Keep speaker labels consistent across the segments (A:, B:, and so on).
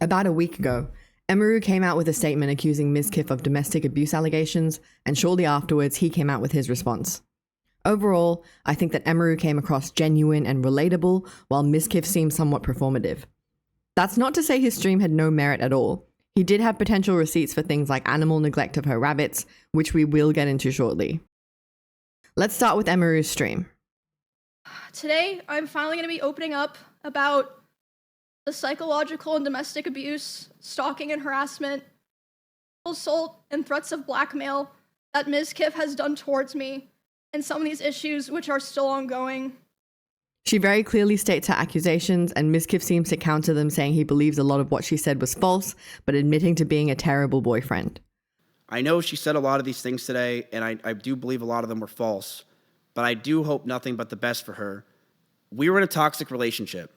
A: About a week ago, Emiru came out with a statement accusing Mizkif of domestic abuse allegations, and shortly afterwards he came out with his response. Overall, I think that Emiru came across genuine and relatable, while Mizkif seemed somewhat performative. That's not to say his stream had no merit at all. He did have potential receipts for things like animal neglect of her rabbits, which we will get into shortly. Let's start with Emiru's stream.
B: Today, I'm finally going to be opening up about the psychological and domestic abuse, stalking and harassment, assault, and threats of blackmail that Mizkif has done towards me, and some of these issues which are still ongoing.
A: She very clearly states her accusations, and Mizkif seems to counter them, saying he believes a lot of what she said was false, but admitting to being a terrible boyfriend.
C: I know she said a lot of these things today, and I do believe a lot of them were false, but I do hope nothing but the best for her. We were in a toxic relationship.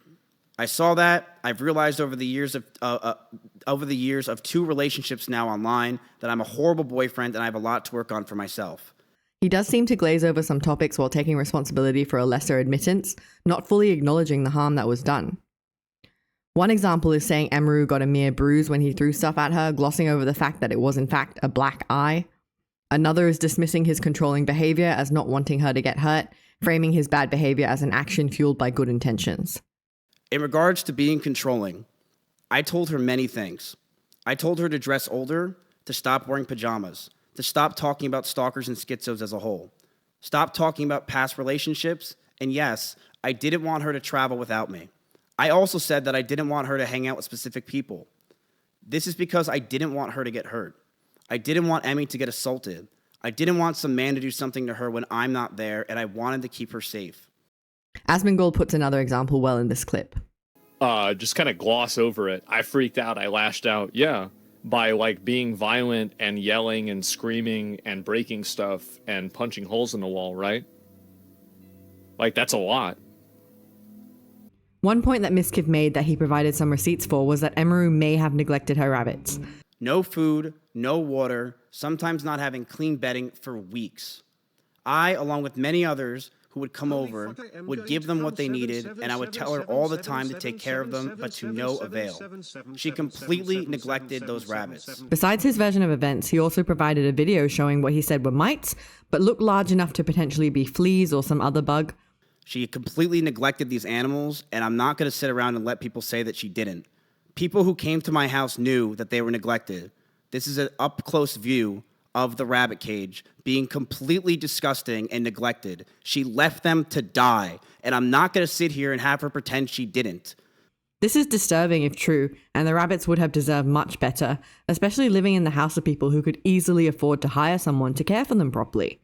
C: I saw that. I've realized over the years of 2 relationships now online that I'm a horrible boyfriend and I have a lot to work on for myself.
A: He does seem to glaze over some topics while taking responsibility for a lesser admittance, not fully acknowledging the harm that was done. One example is saying Emiru got a mere bruise when he threw stuff at her, glossing over the fact that it was in fact a black eye. Another is dismissing his controlling behavior as not wanting her to get hurt, framing his bad behavior as an action fueled by good intentions.
C: In regards to being controlling, I told her many things. I told her to dress older, to stop wearing pajamas, to stop talking about stalkers and schizos as a whole, stop talking about past relationships, and yes, I didn't want her to travel without me. I also said that I didn't want her to hang out with specific people. This is because I didn't want her to get hurt. I didn't want Emmy to get assaulted. I didn't want some man to do something to her when I'm not there, and I wanted to keep her safe.
A: Asmongold puts another example well in this clip.
D: Just kind of gloss over it. I freaked out. I lashed out. Yeah. By like being violent and yelling and screaming and breaking stuff and punching holes in the wall, right? Like, that's a lot.
A: One point that Mizkif made that he provided some receipts for was that Emiru may have neglected her rabbits.
C: No food, no water, sometimes not having clean bedding for weeks. I, along with many others who would come over, would give them what they needed, and I would tell her all the time to take care of them, but to no avail. She completely neglected those rabbits.
A: Besides his version of events, he also provided a video showing what he said were mites, but looked large enough to potentially be fleas or some other bug.
C: She completely neglected these animals, and I'm not going to sit around and let people say that she didn't. People who came to my house knew that they were neglected. This is an up-close view of the rabbit cage being completely disgusting and neglected. She left them to die, and I'm not going to sit here and have her pretend she didn't.
A: This is disturbing if true, and the rabbits would have deserved much better, especially living in the house of people who could easily afford to hire someone to care for them properly.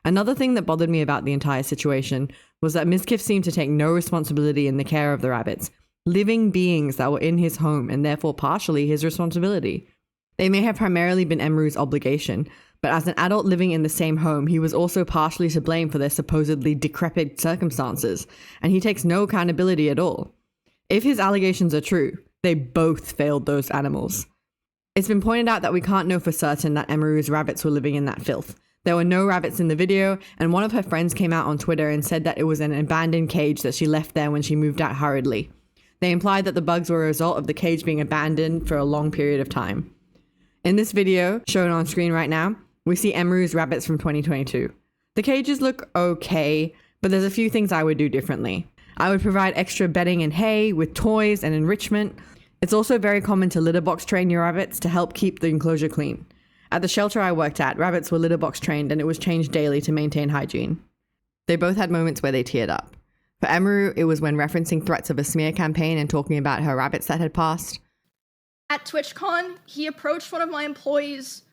A: Another thing that bothered me about the entire situation was that Mizkif seemed to take no responsibility in the care of the rabbits, living beings that were in his home and therefore partially his responsibility. They may have primarily been Emiru's obligation, but as an adult living in the same home, he was also partially to blame for their supposedly decrepit circumstances, and he takes no accountability at all. If his allegations are true, they both failed those animals. It's been pointed out that we can't know for certain that Emiru's rabbits were living in that filth. There were no rabbits in the video, and one of her friends came out on Twitter and said that it was an abandoned cage that she left there when she moved out hurriedly. They implied that the bugs were a result of the cage being abandoned for a long period of time. In this video, shown on screen right now, we see Emiru's rabbits from 2022. The cages look okay, but there's a few things I would do differently. I would provide extra bedding and hay with toys and enrichment. It's also very common to litter box train your rabbits to help keep the enclosure clean. At the shelter I worked at, rabbits were litter box trained and it was changed daily to maintain hygiene. They both had moments where they teared up. For Emiru, it was when referencing threats of a smear campaign and talking about her rabbits that had passed.
B: At TwitchCon, he approached one of my employees,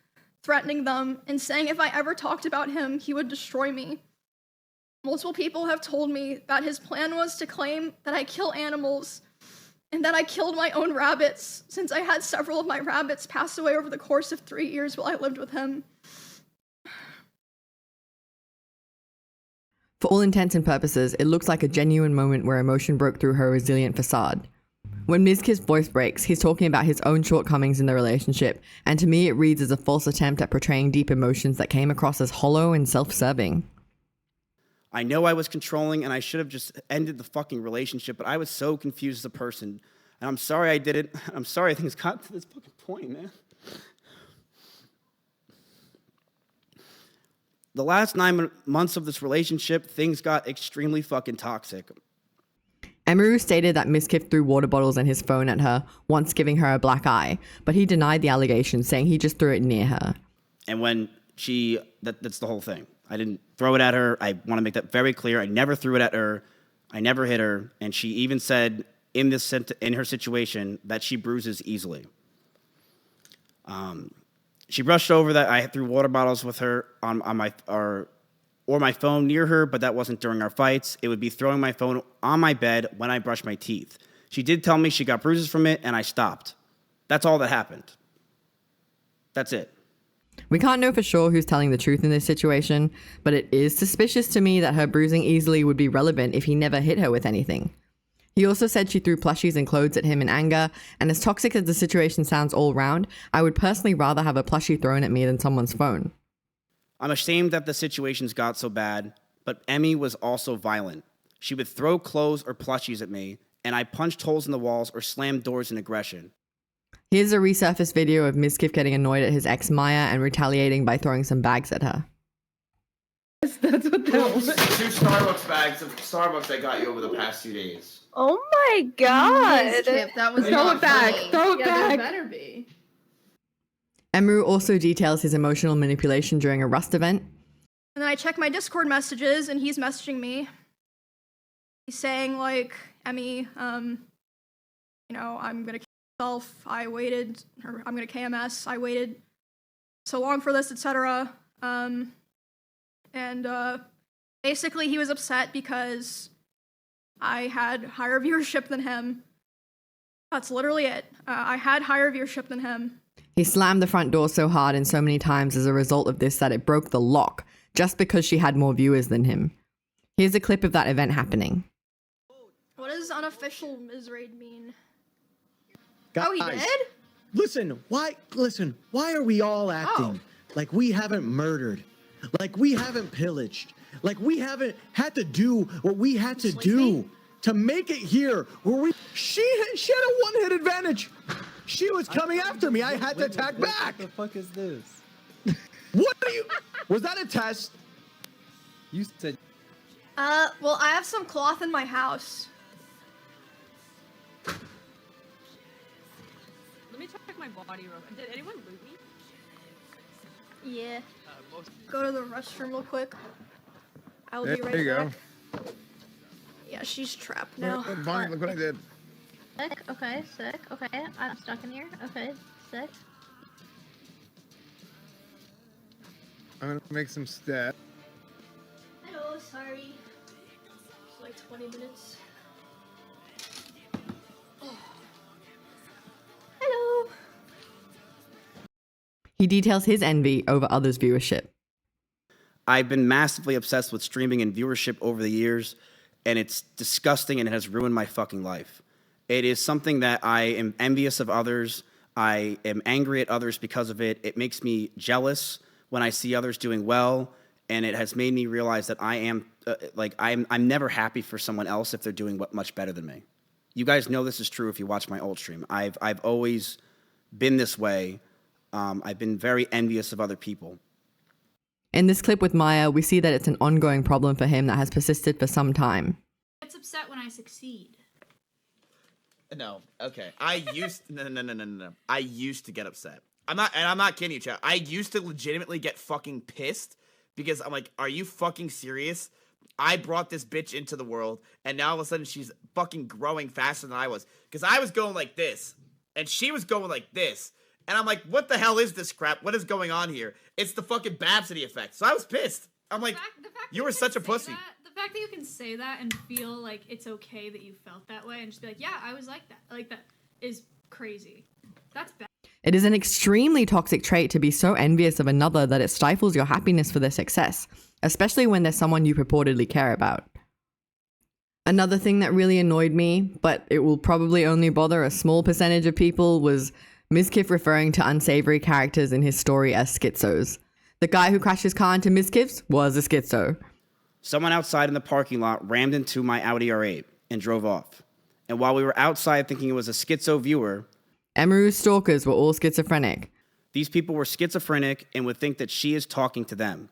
B: threatening them and saying if I ever talked about him, he would destroy me. Multiple people have told me that his plan was to claim that I kill animals and that I killed my own rabbits, since I had several of my rabbits pass away over the course of 3 years while I lived with him.
A: For all intents and purposes, it looks like a genuine moment where emotion broke through her resilient facade. When Mizkif's voice breaks, he's talking about his own shortcomings in the relationship, and to me it reads as a false attempt at portraying deep emotions that came across as hollow and self-serving.
C: I know I was controlling and I should have just ended the fucking relationship, but I was so confused as a person. And I'm sorry I did it. I'm sorry things got to this fucking point, man. The last 9 months of this relationship, things got extremely fucking toxic.
A: Emiru stated that Mizkif threw water bottles and his phone at her, once giving her a black eye, but he denied the allegation, saying he just threw it near her.
C: And when that's the whole thing. I didn't throw it at her. I want to make that very clear. I never threw it at her. I never hit her. And she even said in her situation that she bruises easily. She brushed over that I threw water bottles with her on my phone near her, but that wasn't during our fights. It would be throwing my phone on my bed when I brushed my teeth. She did tell me she got bruises from it, and I stopped. That's all that happened. That's it.
A: We can't know for sure who's telling the truth in this situation, but it is suspicious to me that her bruising easily would be relevant if he never hit her with anything. He also said she threw plushies and clothes at him in anger, and as toxic as the situation sounds all round, I would personally rather have a plushie thrown at me than someone's phone.
C: I'm ashamed that the situations got so bad, but Emmy was also violent. She would throw clothes or plushies at me, and I punched holes in the walls or slammed doors in aggression.
A: Here's a resurfaced video of Mizkif getting annoyed at his ex Maya and retaliating by throwing some bags at her.
E: That's what that was.
C: 2 Starbucks bags of Starbucks I got you over the past few days.
E: Oh my god.
B: Mizkif, that was
E: Throw
B: not
E: it back.
B: funny.
E: Throw it
B: Yeah,
E: back.
B: there better be.
A: Emiru also details his emotional manipulation during a Rust event.
B: And then I check my Discord messages, and he's messaging me. He's saying, like, Emmy, I'm gonna kill myself. I'm gonna KMS. I waited so long for this, etc. Basically, he was upset because I had higher viewership than him. That's literally it. I had higher viewership than him.
A: He slammed the front door so hard and so many times as a result of this that it broke the lock, just because she had more viewers than him. Here's a clip of that event happening.
B: What does unofficial Mizraid mean?
F: Guys,
B: Oh, he did?
F: Listen, why are we all acting like we haven't murdered? Like we haven't pillaged? Like we haven't had to do what we had to do to make it here where she had a one-hit advantage. She was coming after me. I had to attack back.
G: What the fuck is this?
F: What are you? Was that a test?
G: You said
B: Well, I have some cloth in my house.
H: Let me check my body real quick. Did anyone loot me?
B: Yeah. Go to the restroom real quick. I'll be right
I: There you
B: back.
I: go.
B: Yeah, she's trapped now.
I: Bonnie, look what I did.
E: Sick, okay, sick, okay. I'm stuck in here. Okay, sick.
I: I'm gonna make some steps.
B: Hello, sorry. It's like 20 minutes. Oh. Hello.
A: He details his envy over others' viewership.
C: I've been massively obsessed with streaming and viewership over the years, and it's disgusting and it has ruined my fucking life. It is something that I am envious of others. I am angry at others because of it. It makes me jealous when I see others doing well, and it has made me realize that I am I'm never happy for someone else if they're doing much better than me. You guys know this is true if you watch my old stream. I've always been this way. I've been very envious of other people.
A: In this clip with Maya, we see that it's an ongoing problem for him that has persisted for some time.
H: Gets upset when I succeed.
J: No, okay. No. I used to get upset. I'm not kidding you, chat. I used to legitimately get fucking pissed because I'm like, are you fucking serious? I brought this bitch into the world, and now all of a sudden she's fucking growing faster than I was. Because I was going like this, and she was going like this. And I'm like, what the hell is this crap? What is going on here? It's the fucking Babsity effect. So I was pissed. I'm like,
H: The fact
J: you were such a pussy.
H: The fact that you can say that and feel like it's okay that you felt that way and just be like, yeah, I was like that. Like, that is crazy. That's bad.
A: It is an extremely toxic trait to be so envious of another that it stifles your happiness for their success, especially when there's someone you purportedly care about. Another thing that really annoyed me, but it will probably only bother a small percentage of people, was Mizkif referring to unsavory characters in his story as schizos. The guy who crashed his car into Mizkif's was a schizo.
C: Someone outside in the parking lot rammed into my Audi R8 and drove off. And while we were outside thinking it was a schizo viewer,
A: Emiru's stalkers were all schizophrenic.
C: these people were schizophrenic and would think that she is talking to them.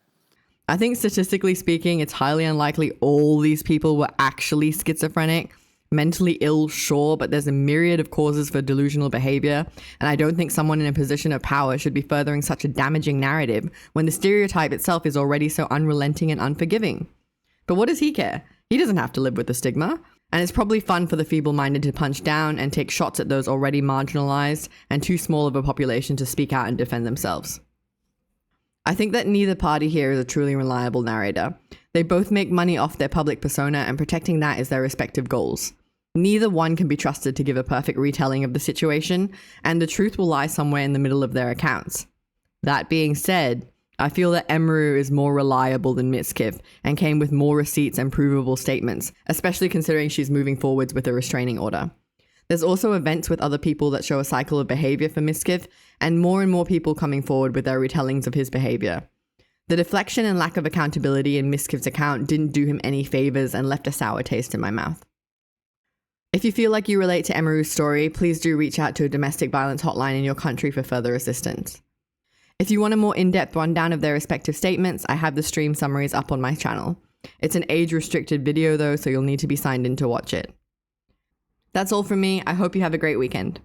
A: I think statistically speaking, it's highly unlikely all these people were actually schizophrenic. Mentally ill, sure, but there's a myriad of causes for delusional behavior, and I don't think someone in a position of power should be furthering such a damaging narrative when the stereotype itself is already so unrelenting and unforgiving. But what does he care? He doesn't have to live with the stigma, and it's probably fun for the feeble-minded to punch down and take shots at those already marginalized and too small of a population to speak out and defend themselves. I think that neither party here is a truly reliable narrator. They both make money off their public persona, and protecting that is their respective goals. Neither one can be trusted to give a perfect retelling of the situation, and the truth will lie somewhere in the middle of their accounts. That being said, I feel that Emiru is more reliable than Mizkif and came with more receipts and provable statements, especially considering she's moving forwards with a restraining order. There's also events with other people that show a cycle of behavior for Mizkif, and more people coming forward with their retellings of his behavior. The deflection and lack of accountability in Mizkif's account didn't do him any favors and left a sour taste in my mouth. If you feel like you relate to Emiru's story, please do reach out to a domestic violence hotline in your country for further assistance. If you want a more in-depth rundown of their respective statements, I have the stream summaries up on my channel. It's an age-restricted video though, so you'll need to be signed in to watch it. That's all from me. I hope you have a great weekend.